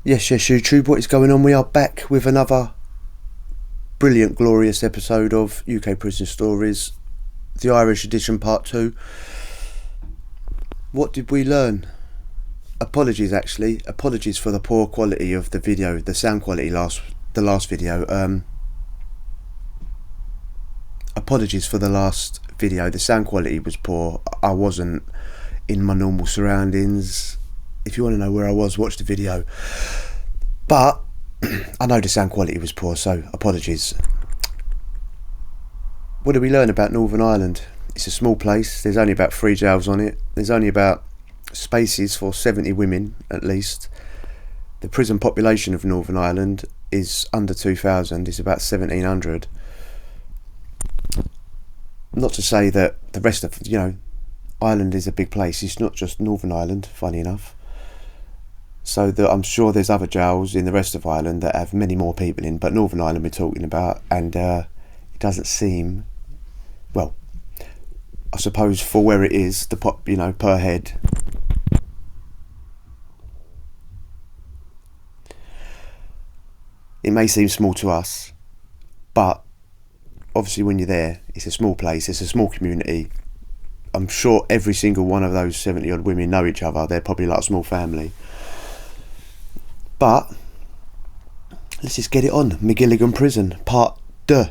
Yes, YouTube, what is going on? We are back with another brilliant, glorious episode of UK Prison Stories, the Irish edition part 2. What did we learn? Apologies for the poor quality of the video, the sound quality the last video. Apologies for the last video, the sound quality was poor. I wasn't in my normal surroundings. If you want to know where I was, watch the video. But I know the sound quality was poor, so apologies. What did we learn about Northern Ireland? It's a small place. There's only about 3 jails on it. There's only about spaces for 70 women at least. The prison population of Northern Ireland is under 2,000. It's about 1,700. Not to say that the rest of, Ireland is a big place. It's not just Northern Ireland, funny enough. So I'm sure there's other jails in the rest of Ireland that have many more people in, but Northern Ireland we're talking about, and it doesn't seem, well, I suppose for where it is, the pop, per head, it may seem small to us, but obviously when you're there, it's a small place, it's a small community. I'm sure every single one of those 70 odd women know each other. They're probably like a small family. But let's just get it on. Magilligan Prison, part 2.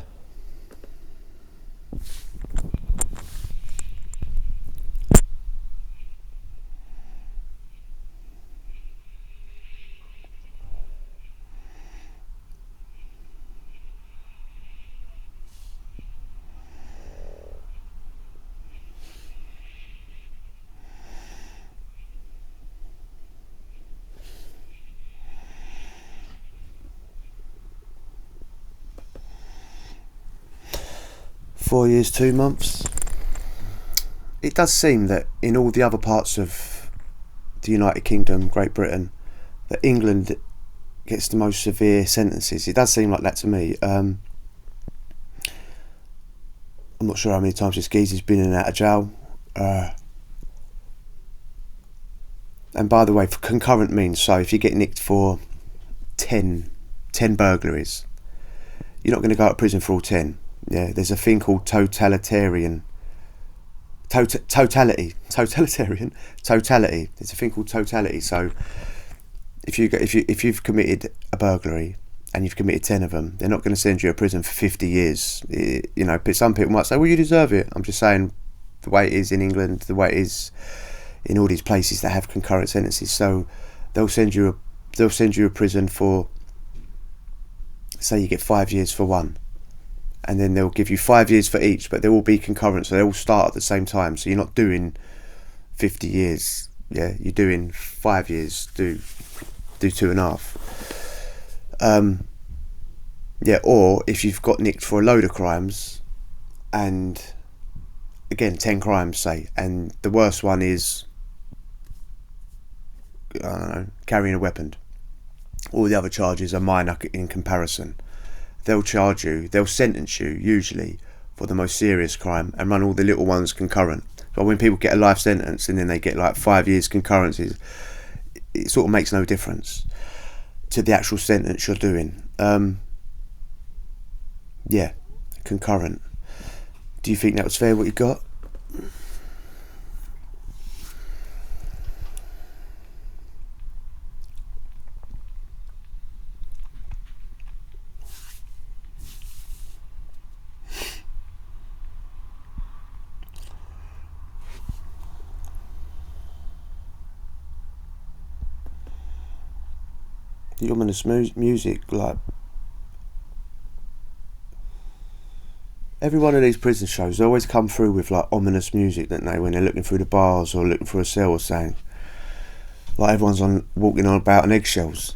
Four years, 2 months. It does seem that in all the other parts of the United Kingdom, Great Britain, that England gets the most severe sentences. It does seem like that to me. I'm not sure how many times this geezer's been in and out of jail. And by the way, for concurrent means, so if you get nicked for 10 burglaries, you're not going to go to prison for all 10. Yeah, there's a thing called totality. There's a thing called totality. So if you've committed a burglary and you've committed 10 of them, they're not going to send you to prison for 50 years. Some people might say, well, you deserve it. I'm just saying the way it is in England, the way it is in all these places that have concurrent sentences. So they'll send you a prison for, say you get 5 years for one, and then they'll give you 5 years for each, but they'll all be concurrent, so they all start at the same time. So you're not doing 50 years, yeah, you're doing 5 years, do 2.5. Or if you've got nicked for a load of crimes, and again 10 crimes say, and the worst one is, I don't know, carrying a weapon. All the other charges are minor in comparison. They'll sentence you usually for the most serious crime and run all the little ones concurrent. But when people get a life sentence and then they get like 5 years concurrencies, it sort of makes no difference to the actual sentence you're doing. Concurrent. Do you think that was fair what you got? The ominous music, like every one of these prison shows, they always come through with like ominous music, don't they, when they're looking through the bars or looking for a cell or something. Like everyone's walking on about on eggshells.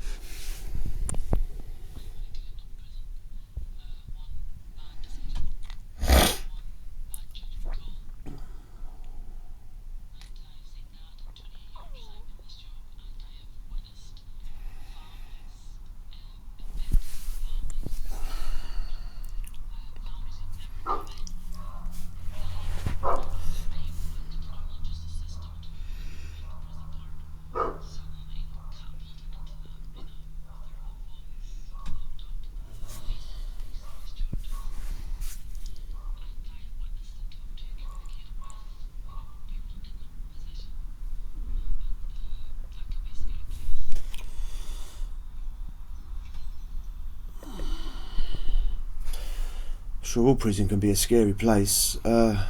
sure all prison can be a scary place. I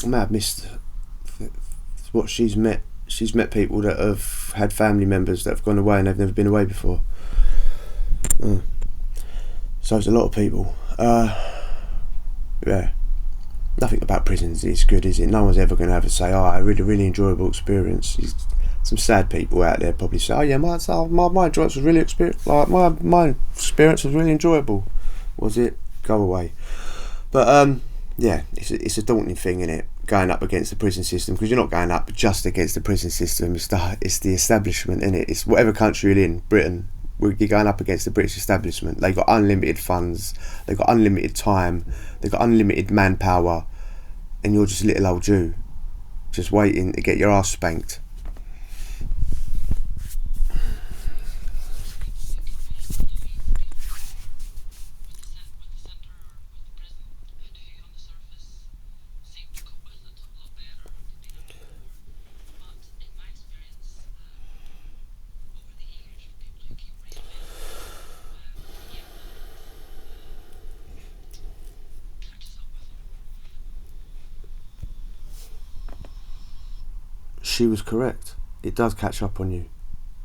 may have missed what she's met. She's met people that have had family members that have gone away and they've never been away before. So it's a lot of people. Yeah. Nothing about prisons is good, is it? No one's ever going to have to say, oh, I had a really enjoyable experience. Some sad people out there probably say, oh yeah, my experience was really my experience was really enjoyable. Was it? Go away. But yeah, it's a daunting thing, isn't it? Going up against the prison system, because you're not going up just against the prison system. It's the establishment, isn't it? It's whatever country you're in, Britain. You're going up against the British establishment. They got unlimited funds. They got unlimited time. They got unlimited manpower, and you're just a little old Jew, just waiting to get your ass spanked. She was correct. It does catch up on you,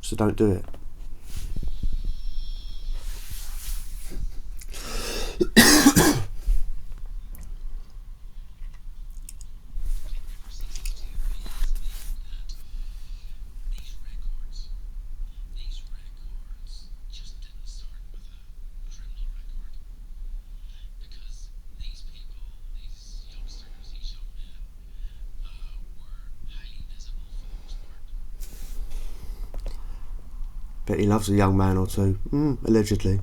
so don't do it. Bet he loves a young man or two, allegedly.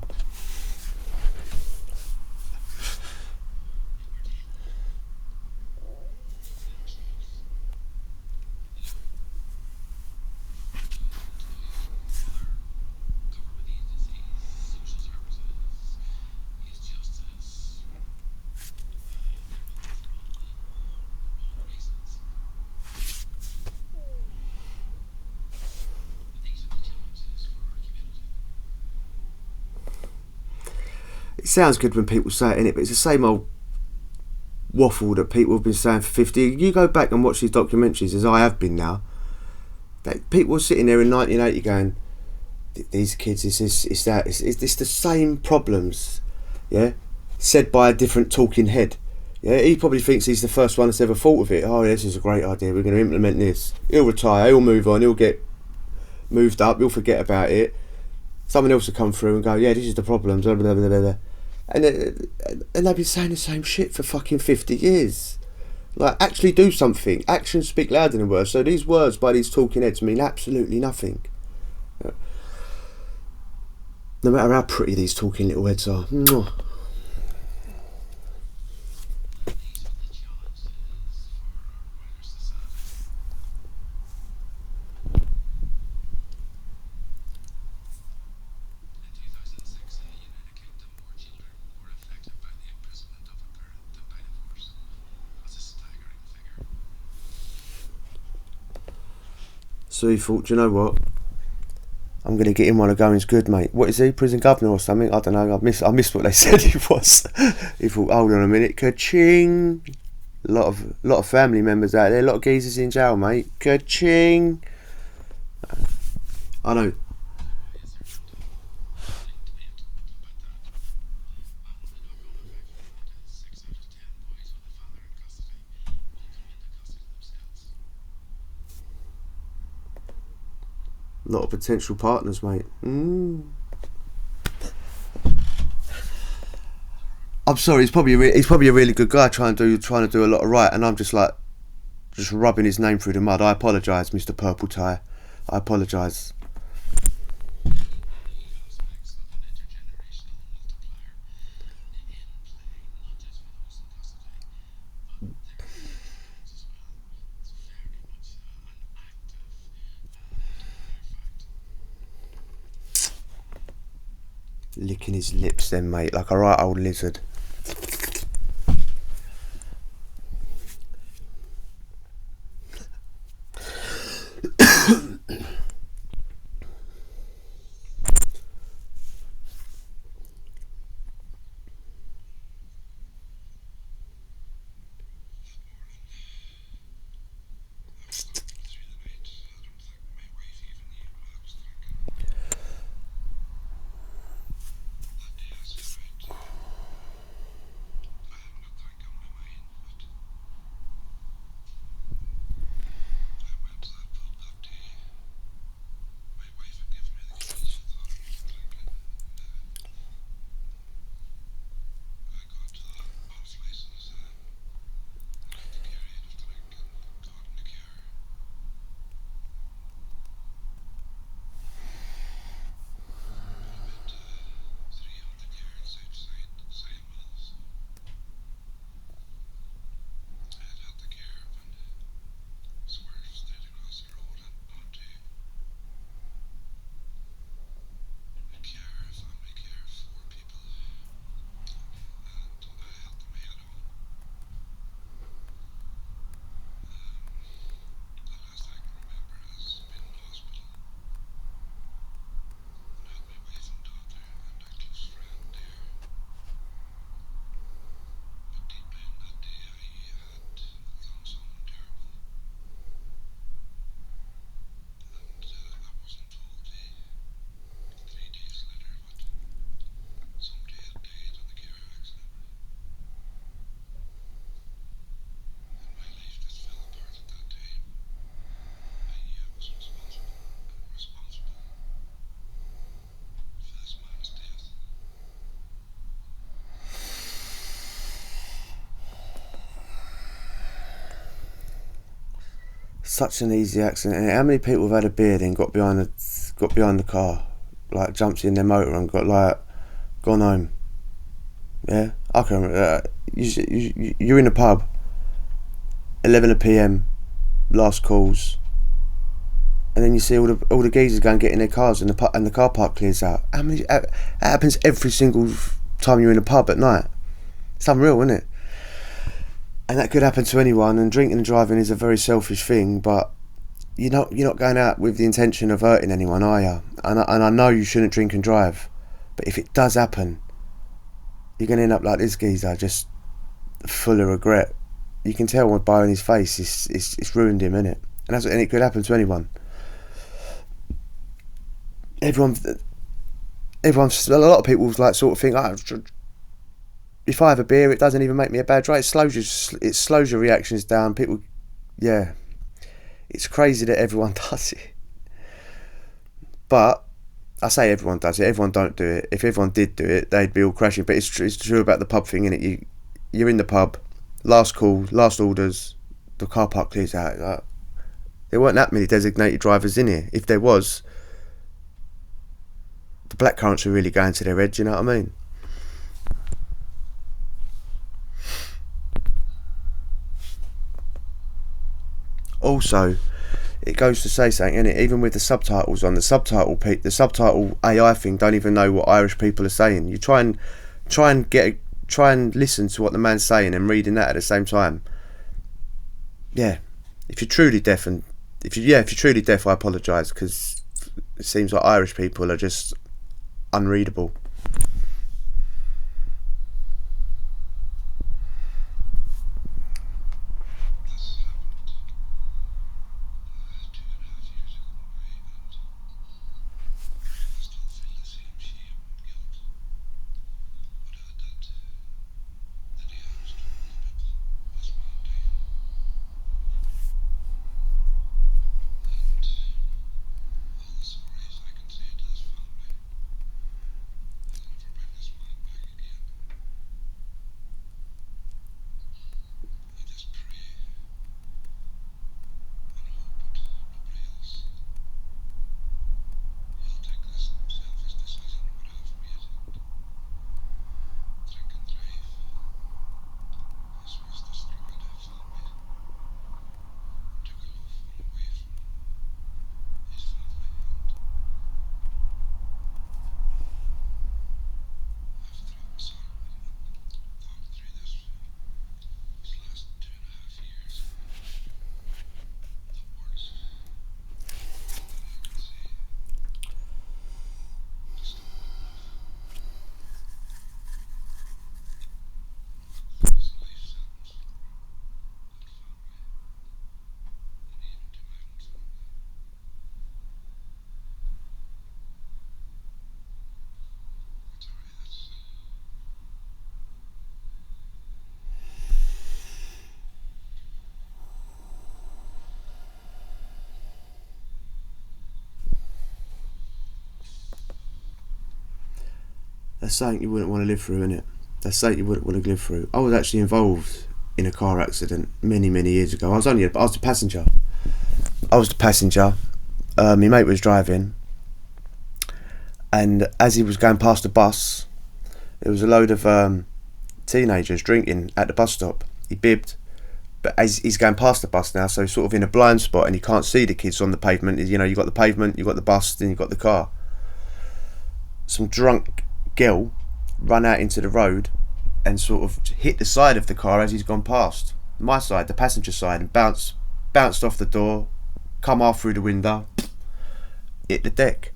It sounds good when people say it, innit? But it's the same old waffle that people have been saying for 50 years. You go back and watch these documentaries, as I have been now. People were sitting there in 1980 going, these kids, it's the same problems, yeah, said by a different talking head. Yeah, he probably thinks he's the first one that's ever thought of it. Oh, this is a great idea, we're going to implement this. He'll retire, he'll move on, he'll get moved up, he'll forget about it. Someone else will come through and go, yeah, this is the problem, blah, blah, blah, blah, blah. And they've been saying the same shit for fucking 50 years. Like, actually do something. Actions speak louder than words. So these words by these talking heads mean absolutely nothing. No matter how pretty these talking little heads are. Mwah. So he thought, do you know what? I'm going to get him while the going's good, mate. What is he, prison governor or something? I don't know. I missed what they said he was. He thought, hold on a minute, ka-ching. A lot of family members out there, a lot of geezers in jail, mate. Ka-ching. I know. A lot of potential partners, mate. I'm sorry. He's probably a really good guy trying to do a lot of right, and I'm just rubbing his name through the mud. I apologise, Mr. Purple Tie. I apologise. Licking his lips then, mate, like a right old lizard. Such an easy accident. And how many people have had a beer then got behind the car, like jumped in their motor and gone home? Yeah, I can remember. You're in a pub, 11 p.m, last calls, and then you see all the geezers go and get in their cars, and the car park clears out. That happens every single time you're in a pub at night. It's unreal, isn't it? And that could happen to anyone. And drinking and driving is a very selfish thing, but you're not going out with the intention of hurting anyone, are you? And I know you shouldn't drink and drive, but if it does happen, you're going to end up like this geezer, just full of regret. You can tell by on his face, it's ruined him, innit? And it could happen to anyone. A lot of people like sort of think, if I have a beer, it doesn't even make me a bad driver. It slows your reactions down. People, yeah, it's crazy that everyone does it. But I say everyone does it. Everyone don't do it. If everyone did do it, they'd be all crashing. But it's true about the pub thing, innit? You're in the pub, last call, last orders, the car park clears out. Like, there weren't that many designated drivers in here. If there was, the blackcurrants were really going to their head. You know what I mean? Also, it goes to say something, innit? Even with the subtitles on, the subtitle AI thing don't even know what Irish people are saying. You try and listen to what the man's saying and reading that at the same time. Yeah, if you're truly deaf, I apologise, because it seems like Irish people are just unreadable. That's something you wouldn't want to live through, innit? That's something you wouldn't want to live through. I was actually involved in a car accident many years ago. I was the passenger. My mate was driving, and as he was going past the bus, there was a load of teenagers drinking at the bus stop. He bibbed, but as he's going past the bus now, so he's sort of in a blind spot and you can't see the kids on the pavement. You know, you've got the pavement, you've got the bus, then you've got the car. Some drunk girl run out into the road and sort of hit the side of the car as he's gone past. My side, the passenger side, and bounced off the door, come off through the window, hit the deck.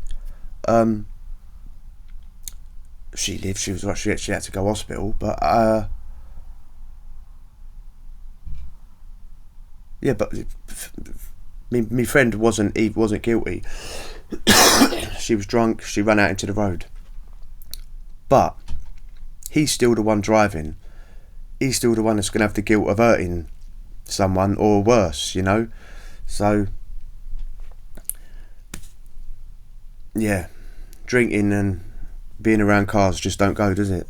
She lived. She actually had to go to hospital, but yeah, but my friend wasn't guilty. She was drunk. She ran out into the road. But he's still the one driving. He's still the one that's going to have the guilt of hurting someone or worse, you know? So, yeah, drinking and being around cars just don't go, does it?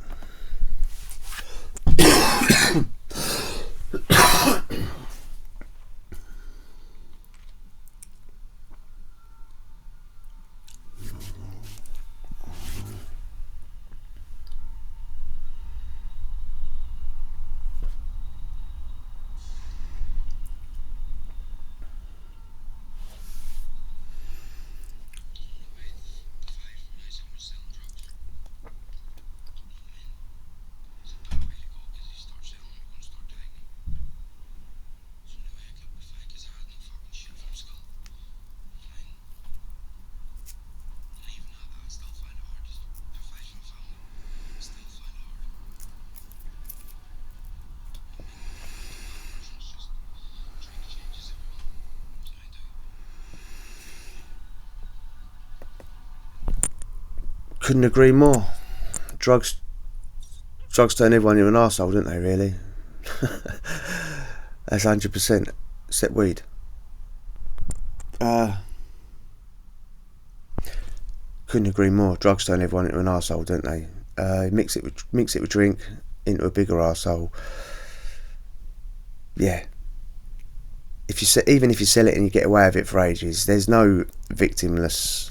Couldn't agree more. Drugs turn everyone into an arsehole, don't they, really? That's 100%. Except weed. Couldn't agree more. Drugs turn everyone into an arsehole, don't they? Mix it with drink into a bigger arsehole. Yeah. Even if you sell it and you get away with it for ages, there's no victimless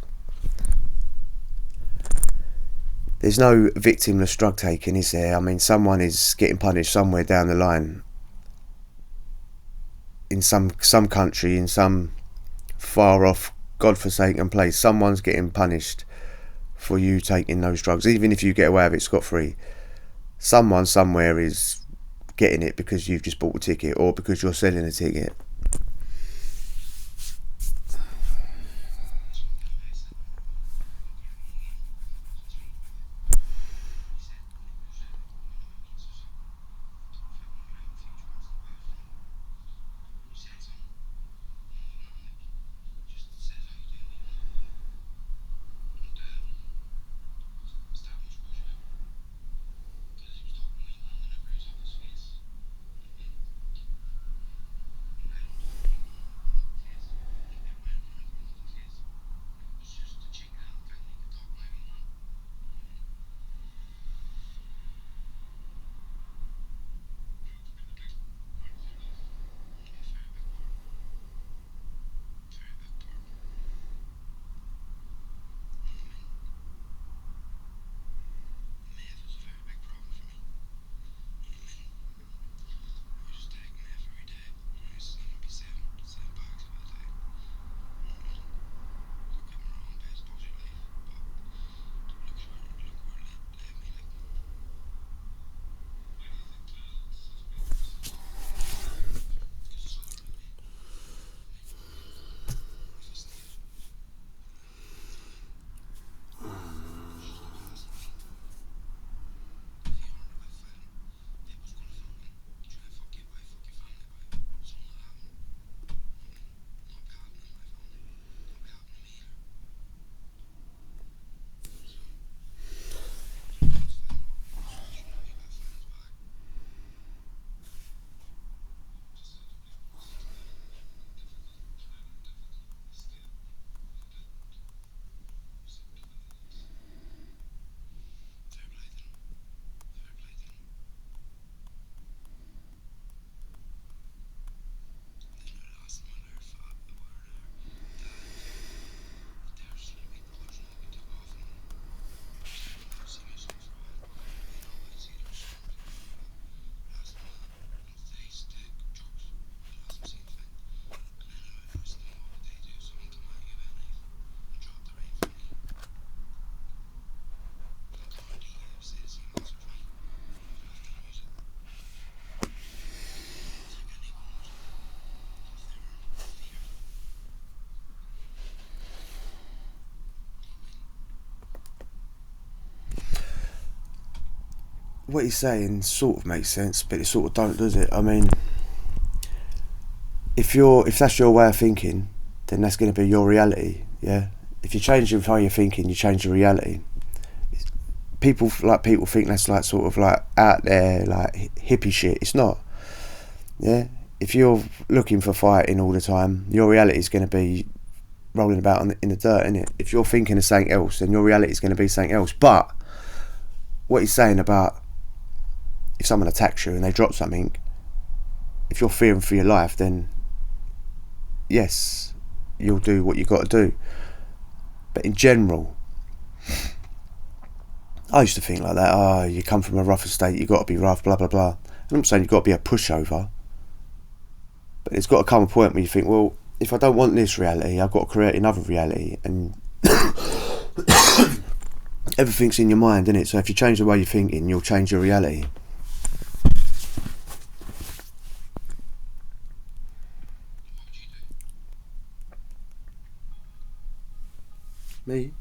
drug taking, is there? I mean, someone is getting punished somewhere down the line, in some country, in some far off godforsaken place. Someone's getting punished for you taking those drugs. Even if you get away with it scot-free, someone somewhere is getting it because you've just bought a ticket or because you're selling a ticket. What he's saying sort of makes sense, but it sort of don't, does it? I mean, if that's your way of thinking, then that's going to be your reality. Yeah. If you change how you're thinking, you change your reality. People think that's like sort of like out there, like hippie shit. It's not. Yeah. If you're looking for fighting all the time, your reality is going to be rolling about in the dirt, innit? If you're thinking of something else, then your reality is going to be something else. But what he's saying about if someone attacks you and they drop something, if you're fearing for your life, then yes, you'll do what you got to do. But in general, I used to think like that. Oh, you come from a rough estate, you got to be rough, blah blah blah. And I'm not saying you've got to be a pushover, but it's got to come a point where you think, well, if I don't want this reality, I've got to create another reality. And everything's in your mind, isn't it? So if you change the way you're thinking, you'll change your reality. Me?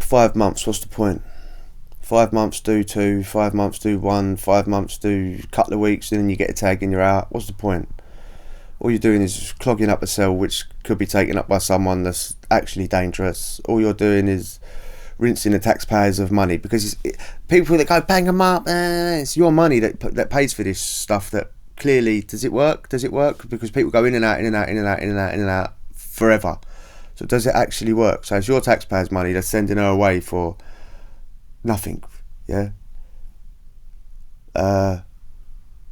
5 months, what's the point? 5 months do 2, 5 months do 1, 5 months do a couple of weeks, and then you get a tag and you're out. What's the point? All you're doing is clogging up a cell which could be taken up by someone that's actually dangerous. All you're doing is rinsing the taxpayers of money, because people that go bang them up, it's your money that pays for this stuff. That clearly, does it work? Does it work? Because people go in and out, in and out, in and out, in and out, in and out forever. So does it actually work? So it's your taxpayers' money that's sending her away for nothing. Yeah.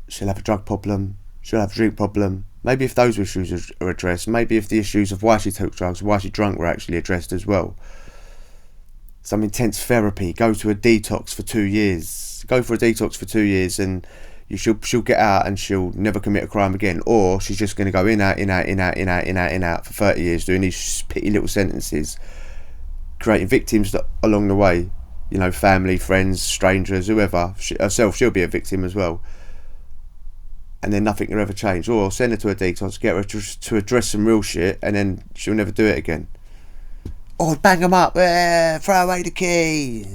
She'll have a drug problem. She'll have a drink problem. Maybe if those issues are addressed, maybe if the issues of why she took drugs, why she drunk were actually addressed as well. Some intense therapy. Go to a detox for 2 years. Go for a detox for 2 years, and she'll get out and she'll never commit a crime again. Or she's just going to go in, out, in, out, in, out, in, out, in, out, in, out for 30 years, doing these petty little sentences, creating victims along the way. You know, family, friends, strangers, whoever. Herself, she'll be a victim as well. And then nothing will ever change. Or send her to a detox, get her to address some real shit, and then she'll never do it again. Oh, bang them up, throw away the key.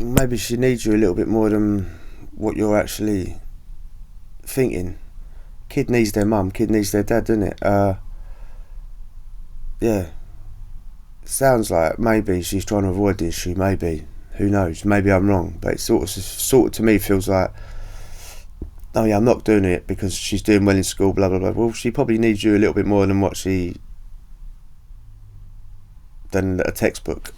Maybe she needs you a little bit more than what you're actually thinking. Kid needs their mum, kid needs their dad, doesn't it? Yeah. Sounds like maybe she's trying to avoid the issue, maybe. Who knows? Maybe I'm wrong. But it sort of to me feels like, oh yeah, I'm not doing it because she's doing well in school, blah, blah, blah. Well, she probably needs you a little bit more than than a textbook.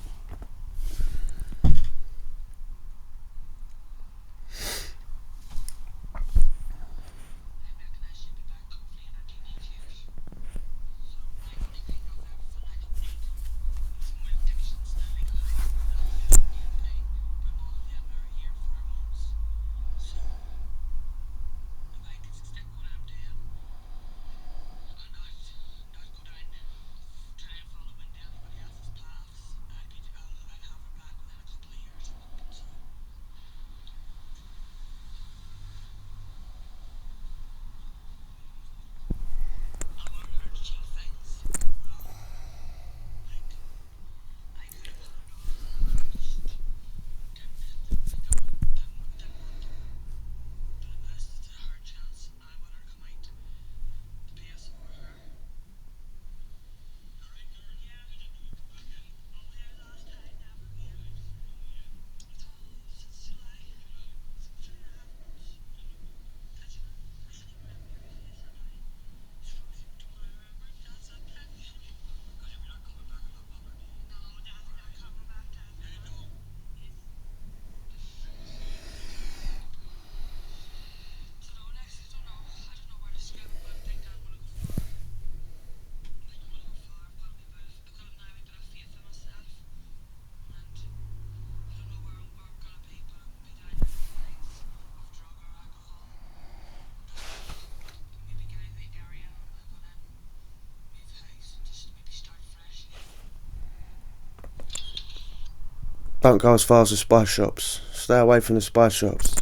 Don't go as far as the spice shops. Stay away from the spice shops.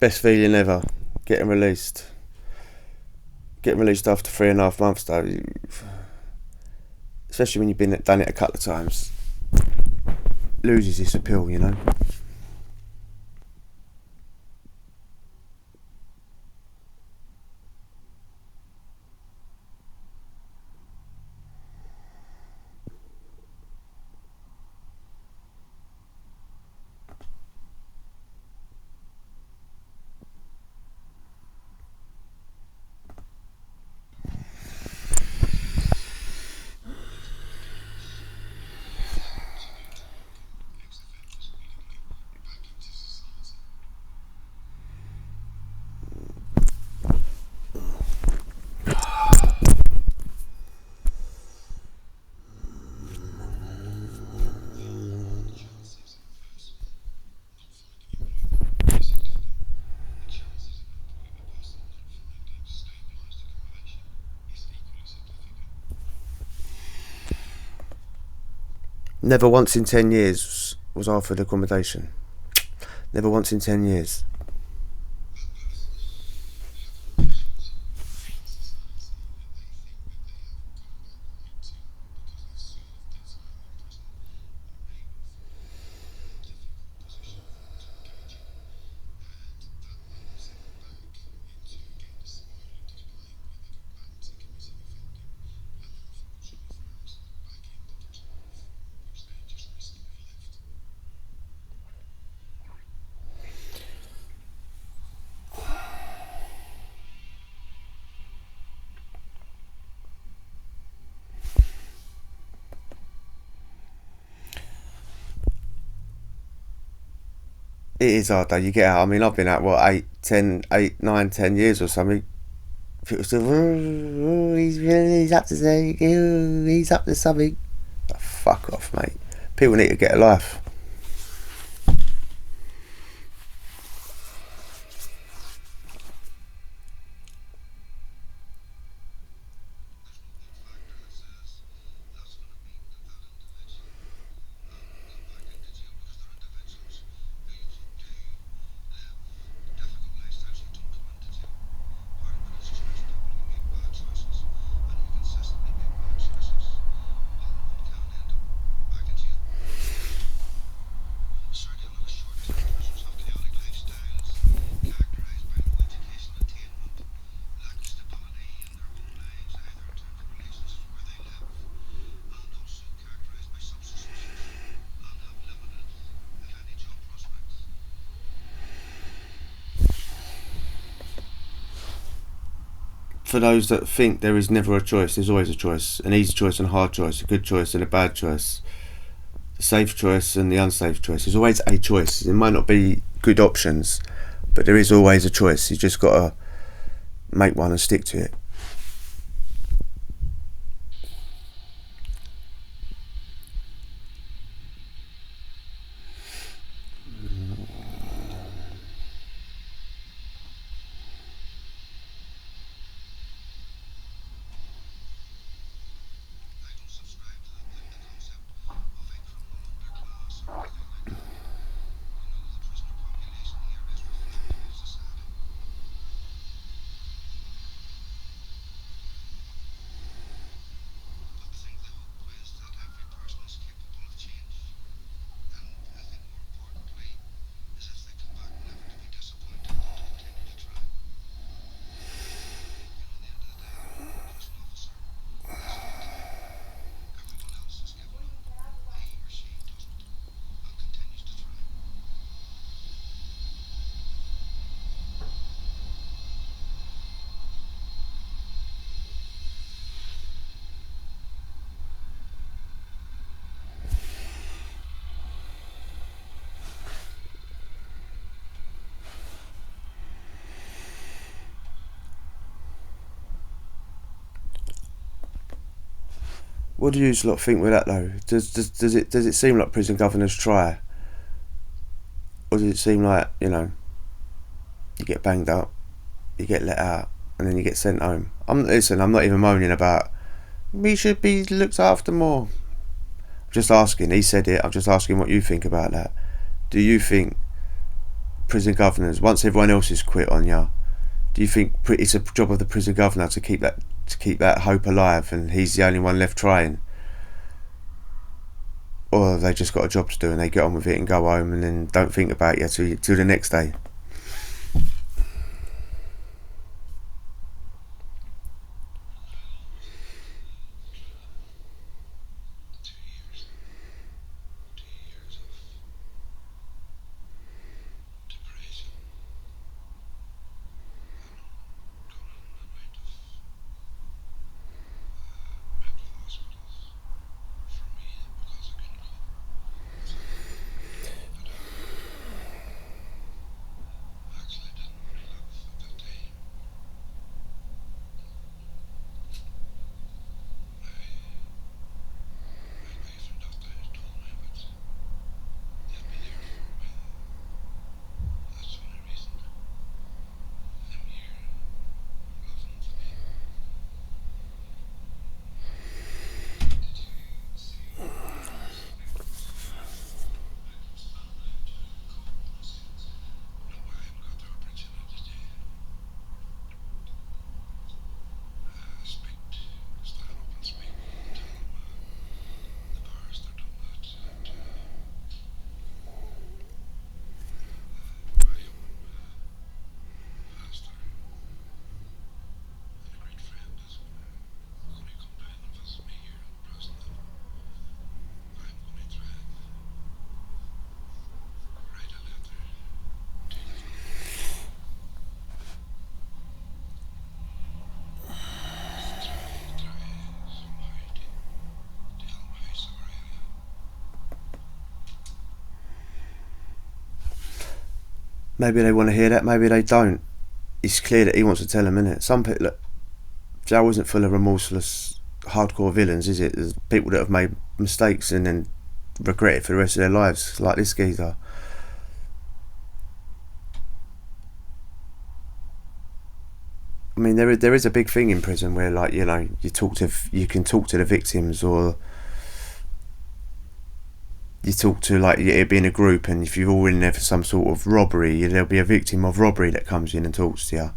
Best feeling ever, getting released. Getting released after 3.5 months though, especially when you've done it a couple of times, loses its appeal, you know. Never once in 10 years was offered accommodation. Never once in 10 years. It is hard though, you get out, I mean I've been out what 8, 9, 10 years or something. People still, he's up to something, he's up to something. Oh, fuck off mate, people need to get a life. For those that think there is never a choice, there's always a choice. An easy choice and a hard choice, a good choice and a bad choice, the safe choice and the unsafe choice. There's always a choice. It might not be good options, but there is always a choice. You just got to make one and stick to it. What do you lot think with that though? Does it seem like prison governors try, or does it seem like, you know, you get banged up, you get let out, and then you get sent home? I'm not even moaning about we should be looked after more. I'm just asking. He said it. I'm just asking what you think about that. Do you think prison governors, once everyone else is quit on you, do you think it's a job of the prison governor to keep that hope alive, and he's the only one left trying? Or have they just got a job to do and they get on with it and go home and then don't think about you till the next day? Maybe they want to hear that, maybe they don't. It's clear that he wants to tell them, innit? Some people, look, Joe isn't full of remorseless, hardcore villains, is it? There's people that have made mistakes and then regret it for the rest of their lives, like this geezer. I mean, there is a big thing in prison where, like, you know, you can talk to the victims, or you talk to, like, it'd be in a group, and if you're all in there for some sort of robbery, there'll be a victim of robbery that comes in and talks to you,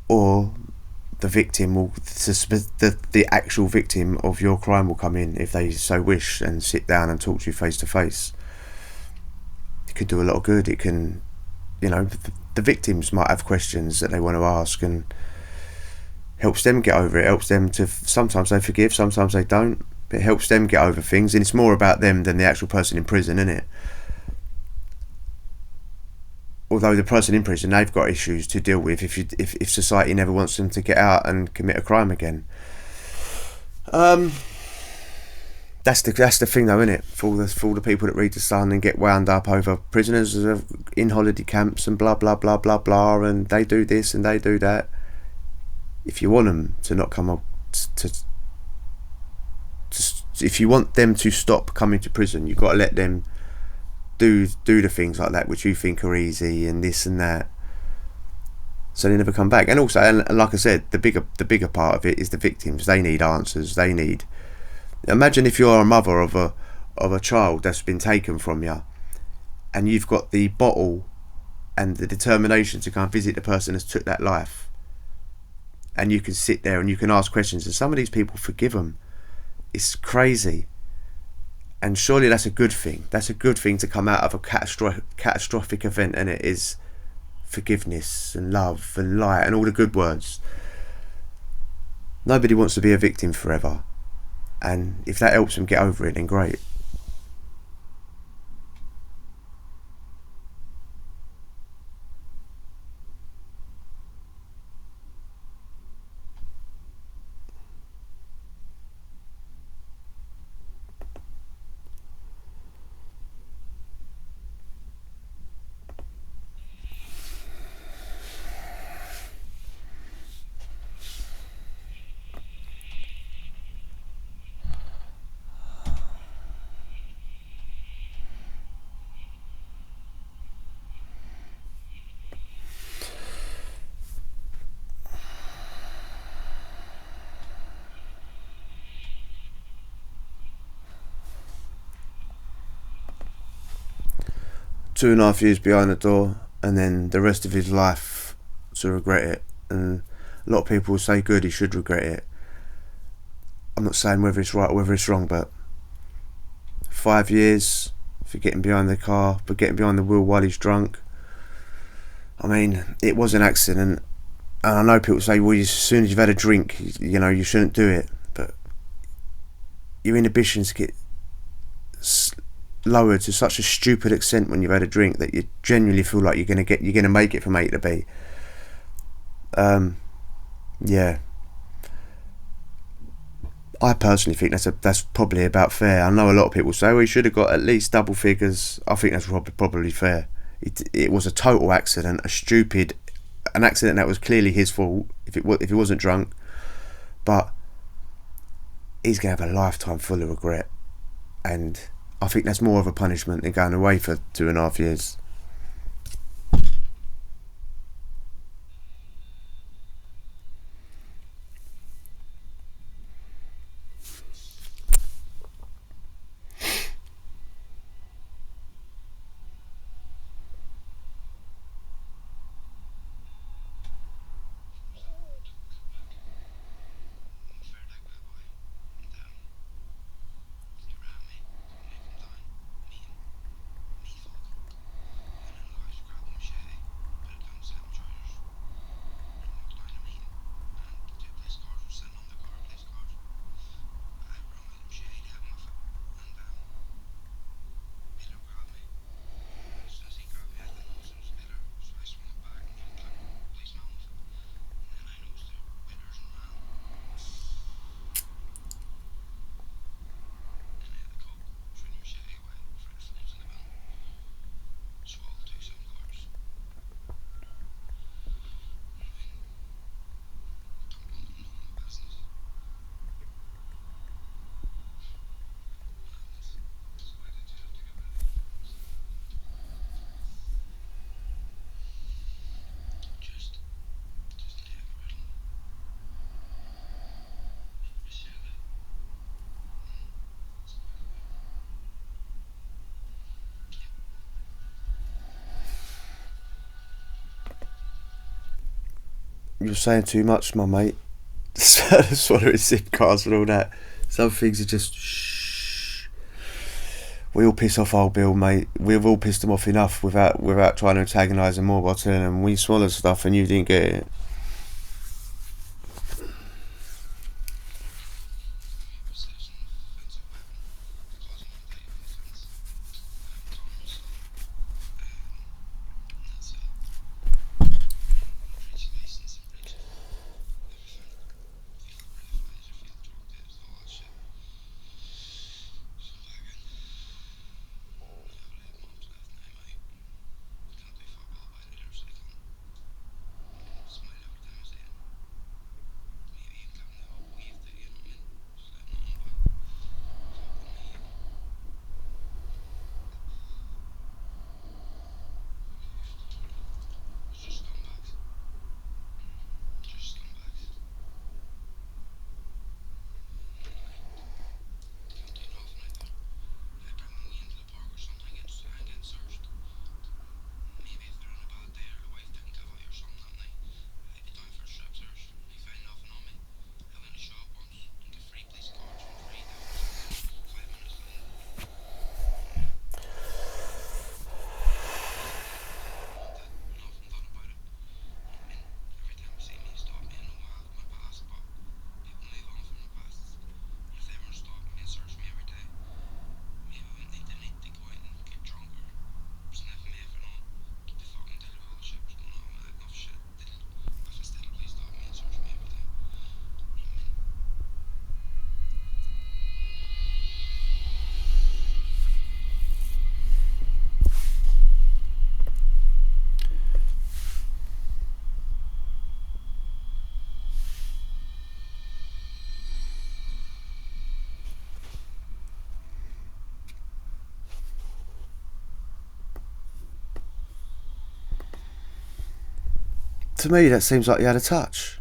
or the victim will the actual victim of your crime will come in if they so wish and sit down and talk to you face to face. It could do a lot of good. It can, you know, the victims might have questions that they want to ask, and helps them get over it. Helps them to, sometimes they forgive, sometimes they don't, but it helps them get over things, and it's more about them than the actual person in prison, isn't it? Although the person in prison, they've got issues to deal with if society never wants them to get out and commit a crime again. That's the thing though, isn't it? For all the people that read the Sun and get wound up over prisoners in holiday camps and blah blah blah blah blah, and they do this and they do that. If you want them to not come up to if you want them to stop coming to prison, you've got to let them do the things like that which you think are easy and this and that, so they never come back. And also, and like I said, the bigger part of it is the victims. They need answers. They need, imagine if you're a mother of a child that's been taken from you, and you've got the bottle and the determination to go and visit the person that's took that life, and you can sit there and you can ask questions, and some of these people forgive them. It's crazy. And surely that's a good thing. That's a good thing to come out of a catastrophic event, and it is forgiveness and love and light and all the good words. Nobody wants to be a victim forever, and if that helps them get over it, then great. 2.5 years behind the door, and then the rest of his life to regret it. And a lot of people will say good, he should regret it. I'm not saying whether it's right or whether it's wrong, but 5 years for getting behind the car, for getting behind the wheel while he's drunk. I mean, it was an accident, and I know people say, well, as soon as you've had a drink, you shouldn't do it. But your inhibitions get lowered to such a stupid extent when you've had a drink that you genuinely feel like you're gonna make it from A to B. Yeah. I personally think that's probably about fair. I know a lot of people say, well, he should have got at least double figures. I think that's probably fair. It was a total accident, an accident that was clearly his fault if he wasn't drunk. But he's gonna have a lifetime full of regret, and I think that's more of a punishment than going away for 2.5 years. You're saying too much, my mate. Swallowing SIM cards and all that. Some things are just shh. We all piss off old Bill, mate. We've all pissed him off enough without trying to antagonise him more by telling him we swallowed stuff and you didn't get it. To me, that seems like he had a touch.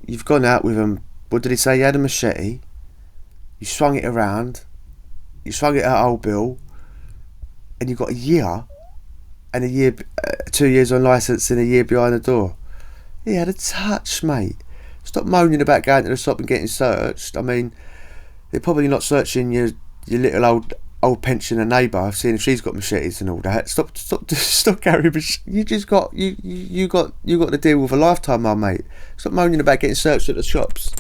You've gone out with him. What did he say? He had a machete. You swung it around. You swung it at old Bill. and you've got a year and a year, 2 years on licence and a year behind the door. He had a touch, mate. Stop moaning about going to the shop and getting searched. I mean, they're probably not searching your little old pensioner neighbour, seeing if she's got machetes and all that. Stop carrying machetes. You got to deal with a lifetime, my mate. Stop moaning about getting searched at the shops.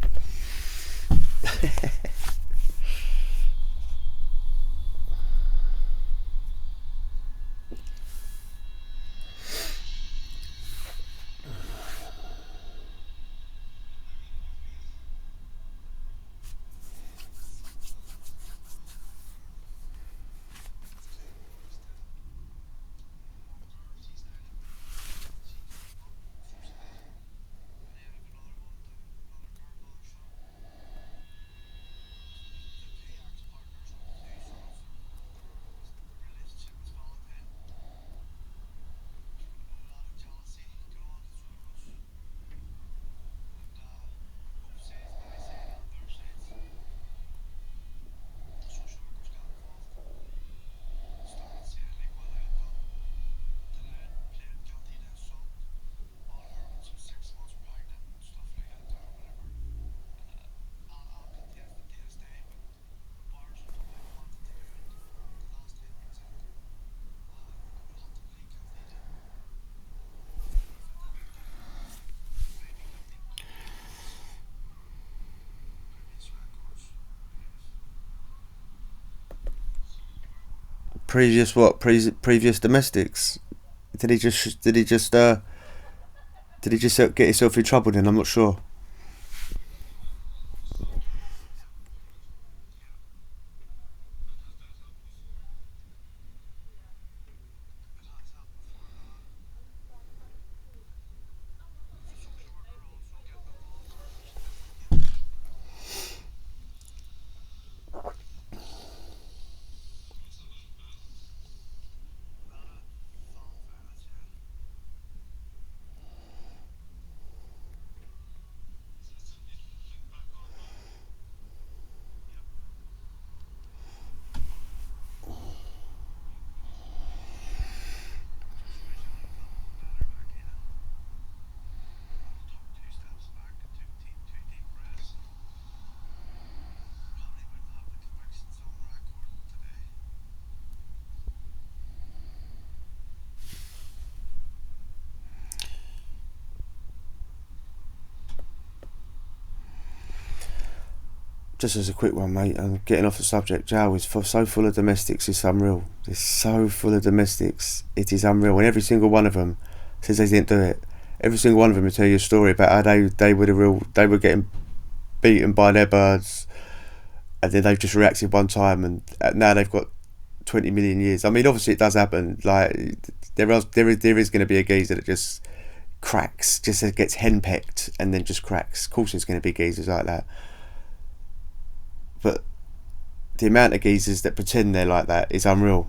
Previous what? Previous domestics? Did he just? Did he just? Did he just get himself in trouble? Then I'm not sure. Just as a quick one, mate, and getting off the subject, jail is so full of domestics, it's unreal. It's so full of domestics, it is unreal. And every single one of them says they didn't do it. Every single one of them will tell you a story about how they were getting beaten by their birds, and then they've just reacted one time, and now they've got 20 million years. I mean, obviously it does happen. Like there is going to be a geezer that just cracks, just gets henpecked and then just cracks. Of course, there's going to be geezers like that. But the amount of geezers that pretend they're like that is unreal.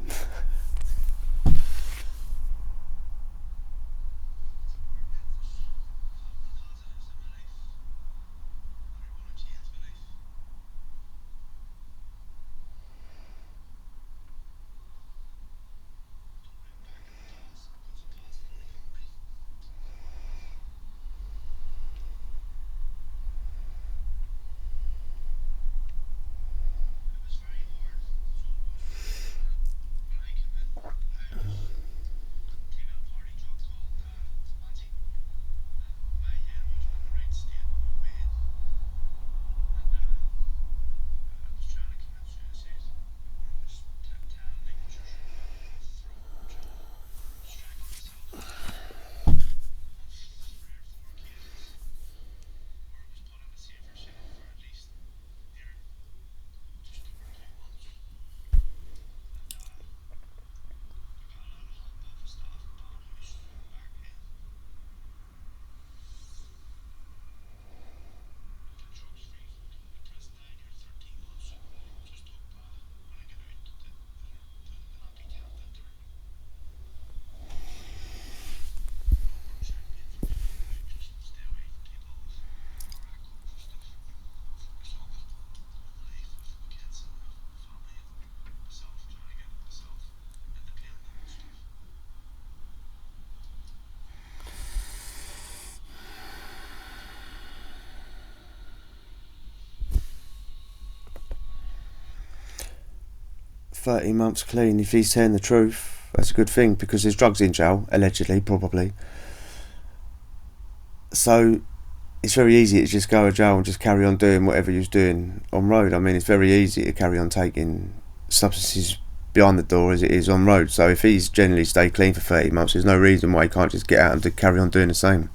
13 months clean. If he's telling the truth, that's a good thing, because there's drugs in jail, allegedly, probably. So it's very easy to just go to jail and just carry on doing whatever you was doing on road. I mean, it's very easy to carry on taking substances behind the door as it is on road. So if he's generally stayed clean for 30 months, there's no reason why he can't just get out and carry on doing the same.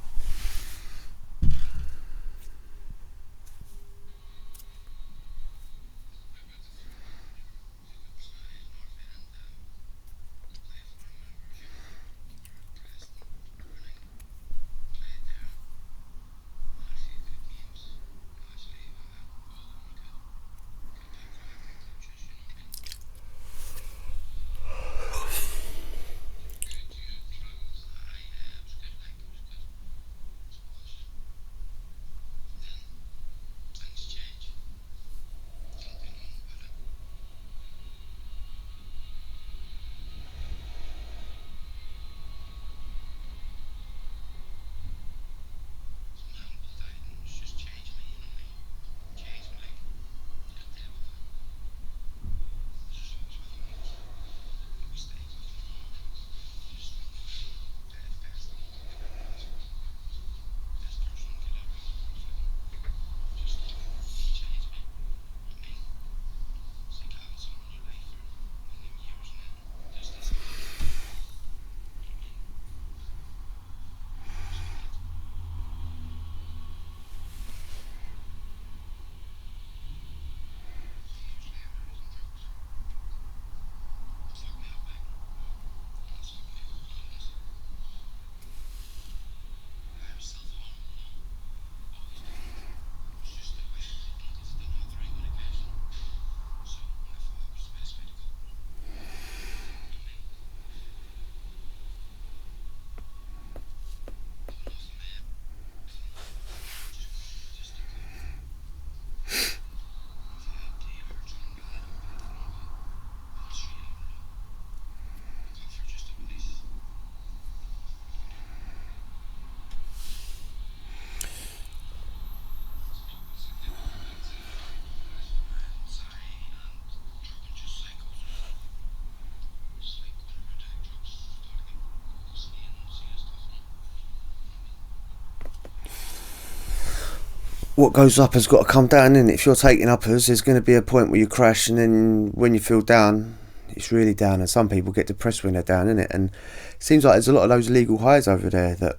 What goes up has got to come down, innit? If you're taking uppers, there's going to be a point where you crash, and then when you feel down, it's really down. And some people get depressed when they're down, innit? And it seems like there's a lot of those legal highs over there that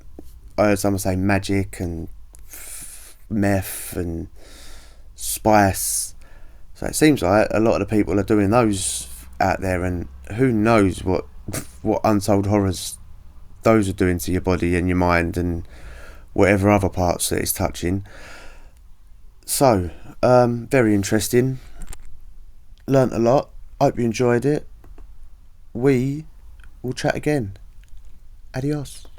I heard someone say magic and meth and spice. So it seems like a lot of the people are doing those out there, and who knows what untold horrors those are doing to your body and your mind and whatever other parts that it's touching. So, very interesting. Learnt a lot. Hope you enjoyed it. We will chat again. Adios.